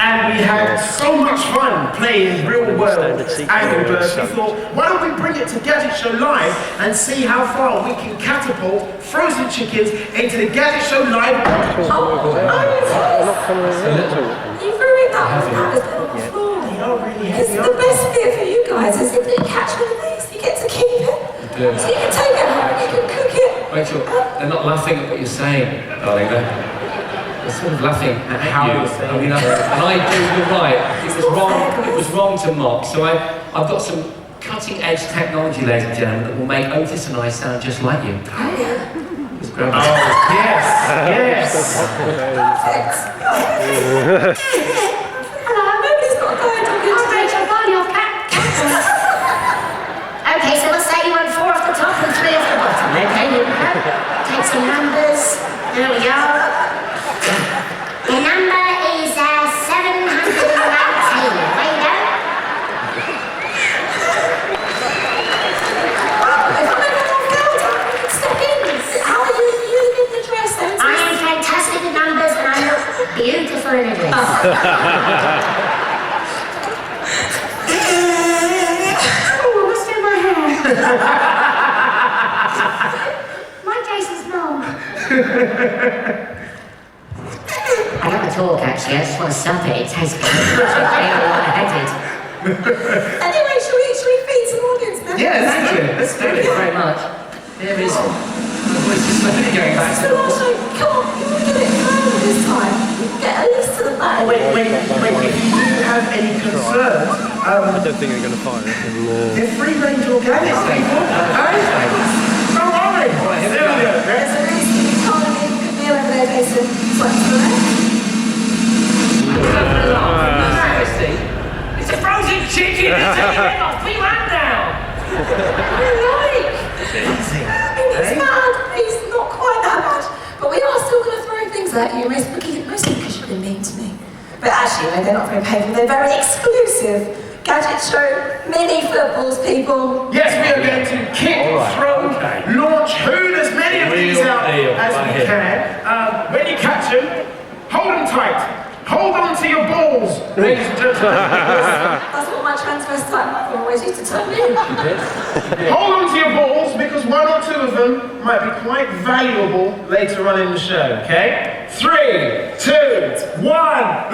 and we had so much fun playing real world Angry Birds. We thought, why don't we bring it to Gadget Show Live and see how far we can catapult frozen chickens into the Gadget Show Live. You ruined that one. It's the best bit for you guys is if you catch one of these, you get to keep it. So you can take it home and you can cook it. Rachel, they're not laughing at what you're saying, darling. They're sort of laughing at how you're saying. I mean, and I do, you're right. It was wrong to mock. So I've got some cutting-edge technology, ladies and gentlemen, that will make Otis and I sound just like you. Oh, yeah. Yes. Perfect. Hello, nobody's got a go talking to Rachel, body off cat. Okay, so we'll say you want 4 off the top and 3 off the bottom. Okay, here we go. Take some numbers. There we go. The number is 719. There you go. I am fantastic with numbers and I look beautiful in a dress. Oh, what's in my hair? My Jason's mom. I got the talk actually, I just want to suck it. It tastes good. Anyway, should we feed some audience members? Yeah, thank you. Let's do it. Thank you very much. There is... going back. So also, come on, you want to get it further this time. You can get at least to the back. Wait, if you do have any concerns, I don't think they're going to fire it. they're free range organics, people. Don't worry. There we go. There's a reason you can't leave a good meal over there, Jason. Swipe to the left. It's a frozen chicken! It's taking it off! Put your hand down! It's bad. It's not quite that bad. But we are still going to throw things at you, mostly because you've been mean to me. But actually, no, they're not very painful. They're very exclusive. Gadget Show mini footballs, people. Yes, we are going to kick, throw, launch, hoon as many of these out as we can. When you catch them, hold them tight. Hold on to your balls, ladies and gentlemen. That's what my transvestite mother always used to tell me. Hold on to your balls because 1 or 2 of them might be quite valuable later on in the show, okay? 3, 2, 1,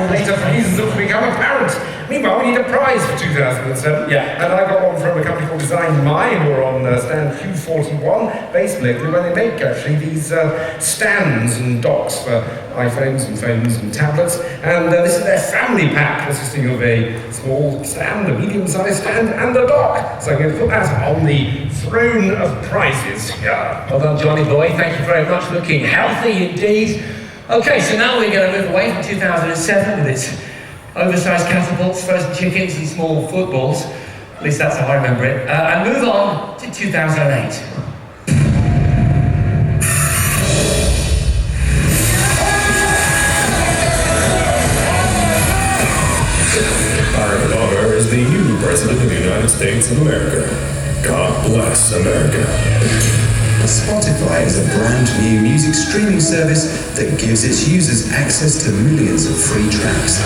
later phases have become apparent. Meanwhile, we need a prize for 2007. Yeah. And I got one from a company called Design My, who are on stand Q41, based locally, where they make actually these stands and docks for iPhones and phones and tablets. And this is their family pack, consisting of a small stand, a medium-sized stand, and a dock. So I'm going to put that on the throne of prizes. Yeah. Well done, Johnny boy. Thank you very much. Looking healthy indeed. Okay, so now we're going to move away from 2007 with its oversized catapults, frozen chickens and small footballs. At least that's how I remember it. And move on to 2008. Our daughter is the new President of the United States of America. God bless America. Spotify is a brand new music streaming service that gives its users access to millions of free tracks.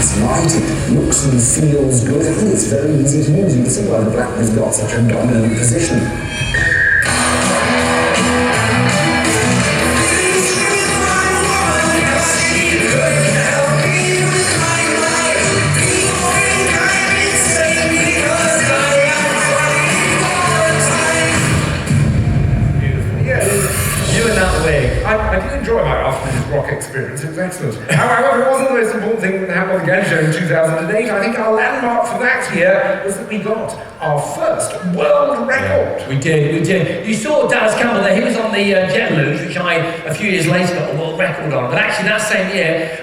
It's light, it looks and feels good, and it's very easy to use. You can see why the Blackman's got such a dominant position. experience. It was excellent. However, it wasn't the most important thing that happened on the Gadget Show in 2008. I think our landmark for that year was that we got our first world record. We did. You saw Dallas Campbell there. He was on the jet luge, which I, a few years later, got a world record on. But actually, that same year,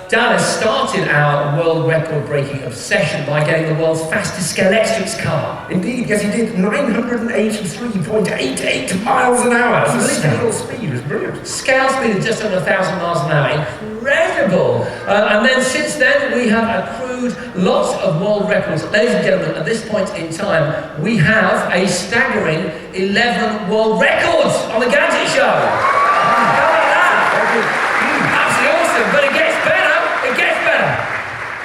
Dallas started our world record-breaking obsession by getting the world's fastest scale X-Trix car. Indeed, yes, he did 983.88 miles an hour. That's a scale speed. It was brilliant. Scale speed of just under 1,000 miles an hour. Incredible. And then since then, we have accrued lots of world records. Ladies and gentlemen, at this point in time, we have a staggering 11 world records on the Gadget Show. How about that? Absolutely awesome, but it gets better.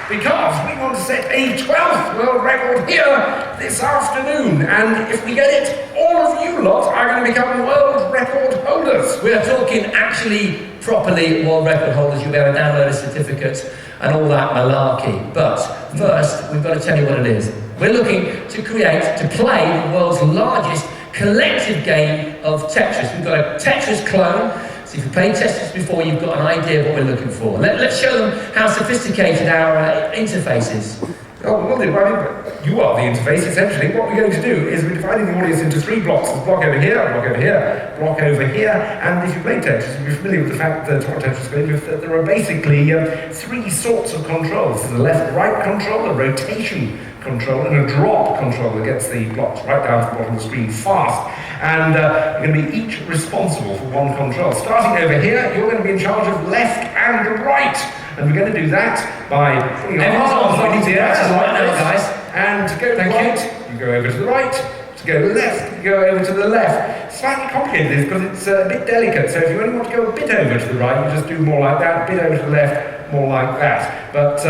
Because we want to set a 12th world record here this afternoon. And if we get it, all of you lot are going to become world record holders. We are talking actually properly world record holders. You'll be able to download a certificate and all that malarkey. But first, we've got to tell you what it is. We're looking to play the world's largest collective game of Tetris. We've got a Tetris clone. So if you've played Tetris before, you've got an idea of what we're looking for. Let's show them how sophisticated our interface is. Oh, well, you are the interface, essentially. What we're going to do is we're dividing the audience into 3 blocks. There's a block over here, a block over here, a block over here. And if you play Tetris, you'll be familiar with the fact that what Tetris is going to do, that there are basically 3 sorts of controls. There's a left-right control, a rotation control, and a drop control that gets the blocks right down to the bottom of the screen fast. And you're going to be each responsible for one control. Starting over here, you're going to be in charge of left and right. And we're going to do that by putting your arms on the air like this. Guys. And to go right, you go over to the right. To go left, you go over to the left. Slightly complicated this because it's a bit delicate. So if you only want to go a bit over to the right, you just do more like that. A bit over to the left, more like that. But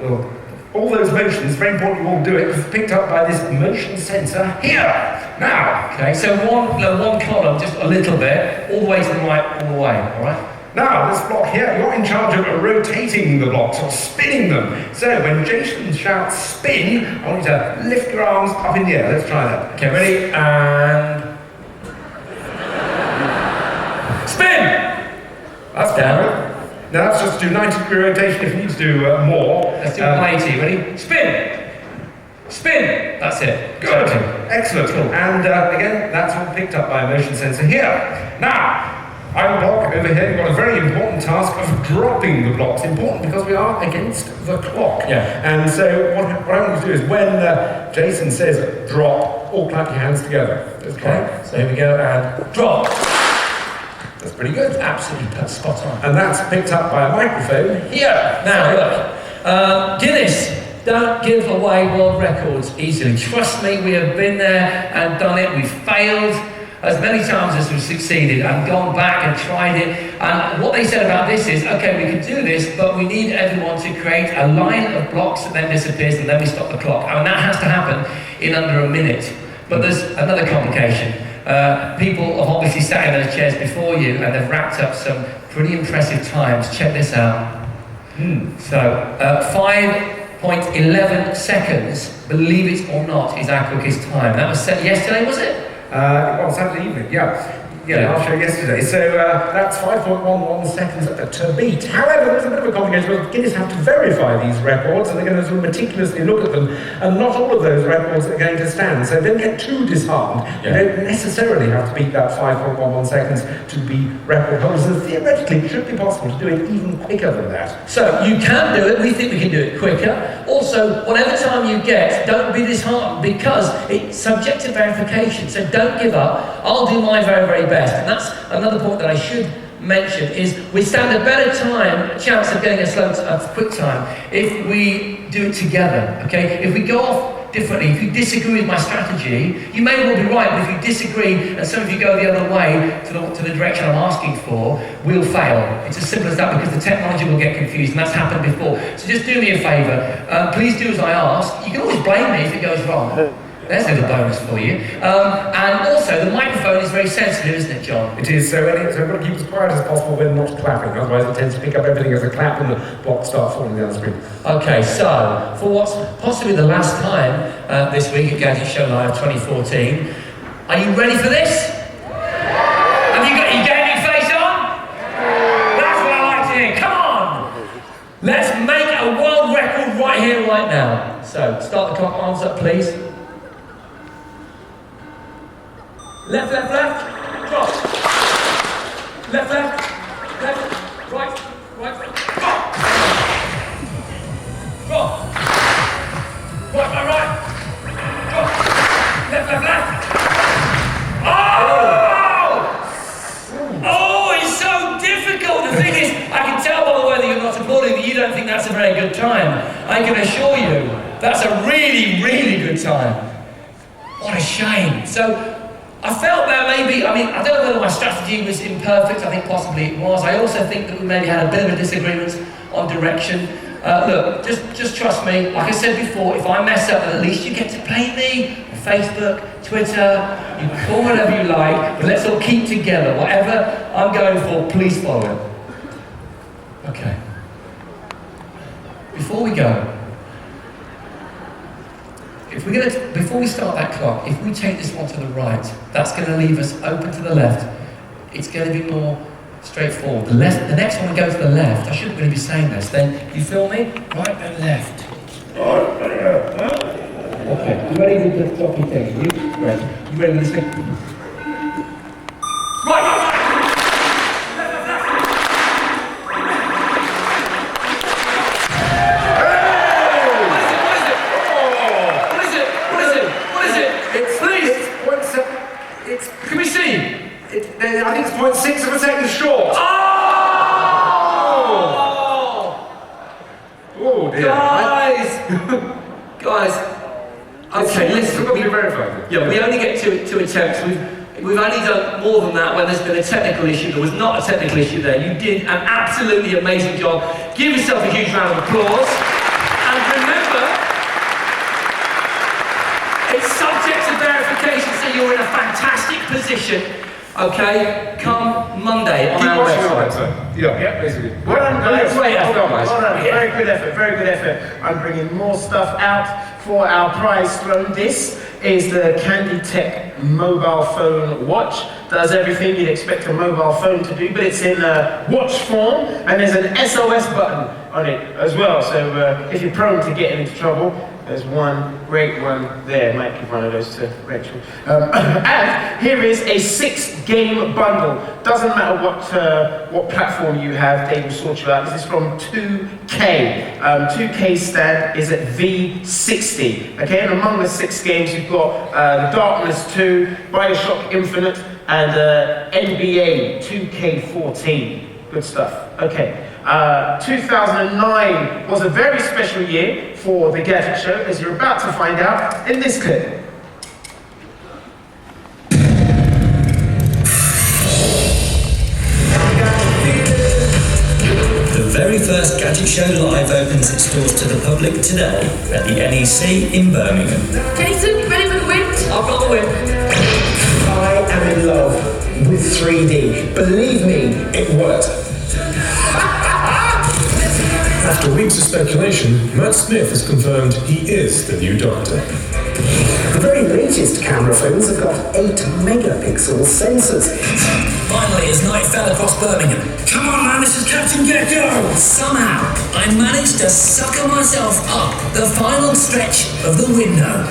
well, all those motions, very important you all do it because it's picked up by this motion sensor here. Now, okay, so one column, just a little bit, all the way to the right, all the way, all right? Now, this block here, you're in charge of rotating the blocks or spinning them. So when Jason shouts spin, I want you to lift your arms up in the air. Let's try that. Okay, ready? And spin! That's down. Now that's just to do 90-degree rotation. If you need to do more. Let's do 180. Ready? Spin! Spin! That's it. Good. Excellent. Cool. And again, that's all picked up by a motion sensor here. Now, I'm block over here. You've got a very important task of dropping the blocks. Important because we are against the clock. Yeah. And so what I want you to do is when Jason says drop, all clap your hands together. Okay. So here we go and drop. That's pretty good. Absolutely spot on. And that's picked up by a microphone here. Now look, Guinness. Don't give away world records easily. Trust me, we have been there and done it. We've failed as many times as we've succeeded and gone back and tried it. And what they said about this is, okay, we can do this, but we need everyone to create a line of blocks that then disappears and then we stop the clock. And that has to happen in under a minute. But there's another complication. People have obviously sat in those chairs before you and they've racked up some pretty impressive times. Check this out. So, 5.11 seconds, believe it or not, is our quickest time. That was set yesterday, was it? Well, Saturday evening, yeah. Yeah, I'll show yesterday. So that's 5.11 seconds to beat. However, there's a bit of a complication because Guinness have to verify these records and they're going to sort of meticulously look at them, and not all of those records are going to stand. So don't get too disheartened. You don't necessarily have to beat that 5.11 seconds to be record holders. And theoretically, it should be possible to do it even quicker than that. So you can do it. We think we can do it quicker. Also, whatever time you get, don't be disheartened because it's subject to verification. So don't give up. I'll do my very, very best. And that's another point that I should mention is we stand a better chance of getting a quick time if we do it together, okay? If we go off differently, if you disagree with my strategy, you may well be right, but if you disagree and some of you go the other way to the direction I'm asking for, we'll fail. It's as simple as that because the technology will get confused and that's happened before. So just do me a favour, please do as I ask. You can always blame me if it goes wrong. There's a little bonus for you. And also, the microphone is very sensitive, isn't it, John? It is, so we've got to keep as quiet as possible when not clapping, otherwise it tends to pick up everything as a clap and the blocks start falling down the screen. Okay, so, for what's possibly the last time this week at Gadget Show Live 2014, are you ready for this? Have you got your gaming face on? That's what I come on, arms up, please. Left, left, left. Drop. Left, left. Left. Right. Right. Drop. Drop. Right, right, right. Drop. Left, left, left. Oh! Oh, it's so difficult. The thing is, I can tell by the way that you're not applauding that you don't think that's a very good time. I can assure you, that's a really, really good time. What a shame. So, I felt that maybe, I mean, I don't know whether my strategy was imperfect, I think possibly it was. I also think that we maybe had a bit of a disagreement on direction. Look, just trust me, like I said before, if I mess up, at least you get to play me on Facebook, Twitter, you can call whatever you like, but let's all keep together. Whatever I'm going for, please follow it. Okay. Before we go, before we start that clock, if we take this one to the right, that's going to leave us open to the left. It's going to be more straightforward. The next one we go to the left, I shouldn't really be saying this, then you feel me? Right and left. Okay, you ready with the floppy thing? You ready? You ready with this thing? Right, right, right! Can we see? I think it's 0.6 of a second short. Oh! Oh dear. Guys. Okay, listen. We've got to be verified. Yeah, we only get two attempts. We've only done more than that when there's been a technical issue. There was not a technical issue there. You did an absolutely amazing job. Give yourself a huge round of applause. And remember, it's subject to verification, so you're in a fantastic position. Okay, come Monday on our website. Yeah, basically. Well done, guys. Great effort, guys. Well done. Very good effort, very good effort. I'm bringing more stuff out for our prize throne. This is the Candy Tech mobile phone watch. Does everything you'd expect a mobile phone to do, but it's in watch form, and there's an SOS button on it as well. So if you're prone to getting into trouble, there's one great one there. Might give one of those to Rachel. And here is a 6-game bundle. Doesn't matter what platform you have, they will sort you out. This is from 2K. 2K stand is at V60. Okay, and among the 6 games, you've got The Darkness 2, Bioshock Infinite, and NBA 2K14. Good stuff. Okay. 2009 was a very special year for the Gadget Show, as you're about to find out in this clip. The very first Gadget Show Live opens its doors to the public today at the NEC in Birmingham. Jason, ready for the wind? I've got the win. I am in love with 3D. Believe me, it worked. After weeks of speculation, Matt Smith has confirmed he is the new Doctor. The very latest camera phones have got 8-megapixel sensors. Finally, as night fell across Birmingham. Come on, man, this is Captain Gecko! Somehow, I managed to sucker myself up the final stretch of the window.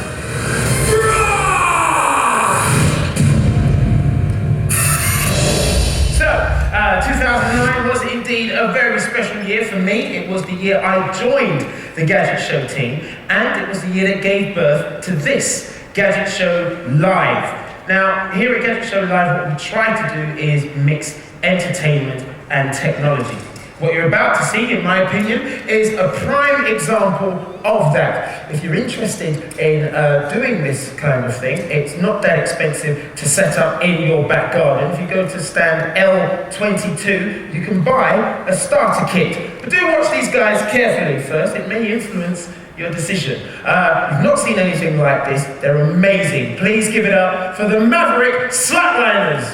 2009 was indeed a very special year for me. It was the year I joined the Gadget Show team, and it was the year that gave birth to this Gadget Show Live. Now, here at Gadget Show Live, what we try to do is mix entertainment and technology. What you're about to see, in my opinion, is a prime example of that. If you're interested in doing this kind of thing, it's not that expensive to set up in your back garden. If you go to stand L22, you can buy a starter kit. But do watch these guys carefully first. It may influence your decision. You've not seen anything like this. They're amazing. Please give it up for the Maverick Slacklines.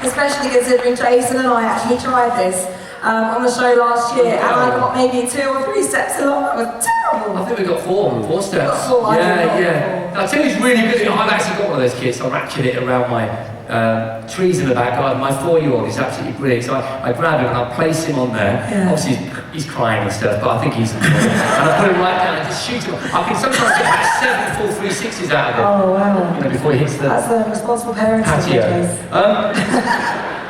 especially considering Jason and I actually tried this on the show last year, and I got maybe 2 or 3 steps along. That was terrible. I think we got 4 steps. Got 4, Yeah. I'll tell you who's really good at it. I've actually got one of those kits. I ratchet it around my trees in the back garden. My 4-year-old is absolutely brilliant. So I grab him and I place him on there. Yeah. Obviously he's crying and stuff, but I think he's enjoying it. And I put him right down and just shoot him. I can sometimes get about 7 full 360s out of him. Oh wow. You know, before he hits the That's a responsible parenting. patio.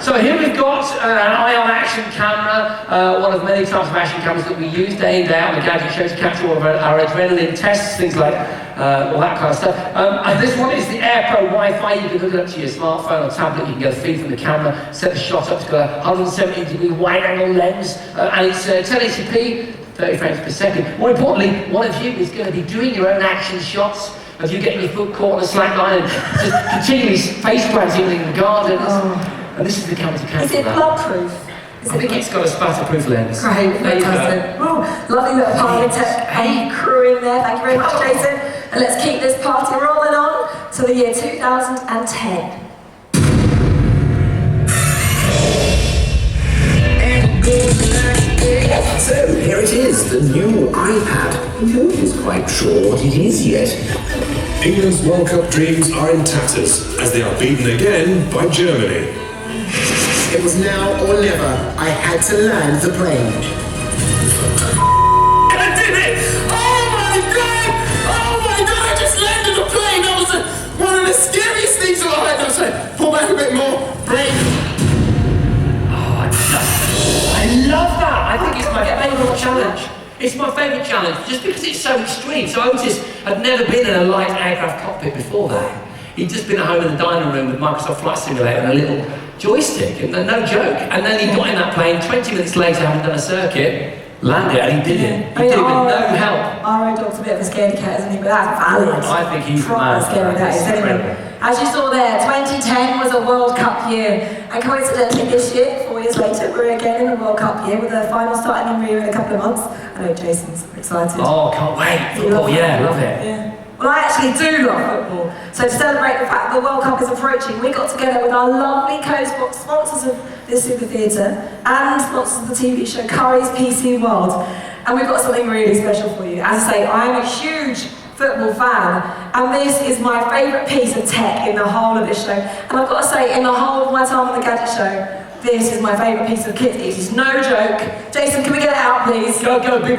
So here we've got an ion action camera, one of many types of action cameras that we use day in, day out on the Gadget Show to capture all of our adrenaline tests, things like all that kind of stuff. And this one is the AirPro Wi-Fi. You can hook it up to your smartphone or tablet. You can get a feed from the camera, set the shot up to a 170-degree wide-angle lens, and it's 1080p, 30 frames per second. More importantly, one of you is going to be doing your own action shots of you getting your foot caught on a slack line and just continually face planting in the garden. And this is the camera to capture that. Is it blood-proof? I think it's got a spatter-proof lens. Great, fantastic. Lovely little party tech crew in there. Thank you very much, Jason. And let's keep this party rolling on to the year 2010. So, here it is, the new iPad. Nobody's quite sure what it is yet. England's World Cup dreams are in tatters as they are beaten again by Germany. It was now or never. I had to land the plane. I did it! Oh my god! I just landed the plane! That was one of the scariest things of my life. I was like, pull back a bit more, brake. I love that! I think it's my favourite challenge. It's my favourite challenge, just because it's so extreme. So Otis had never been in a light aircraft cockpit before that. He'd just been at home in the dining room with Microsoft Flight Simulator and a little joystick, and no joke. And then he got in that plane 20 minutes later, having done a circuit, landed, and he did it. He did it with no help. Our dog's a bit of a scaredy cat, isn't he? But that's valid. I think he's the proper man. scary that is, anyway. As you saw there, 2010 was a World Cup year, and coincidentally this year, 4 years later, we're again in a World Cup year with the final starting in Rio in a couple of months. I know Jason's excited. Oh, can't wait. Football, yeah, love it. Yeah. Well, I actually do love football. So to celebrate the fact that the World Cup is approaching, we got together with our lovely co-sponsors of this super theatre and sponsors of the TV show Curry's PC World. And we've got something really special for you. As I say, I am a huge football fan, and this is my favourite piece of tech in the whole of this show. And I've got to say, in the whole of my time on the Gadget Show, this is my favourite piece of kit. It is no joke. Jason, can we get it out, please? Go, big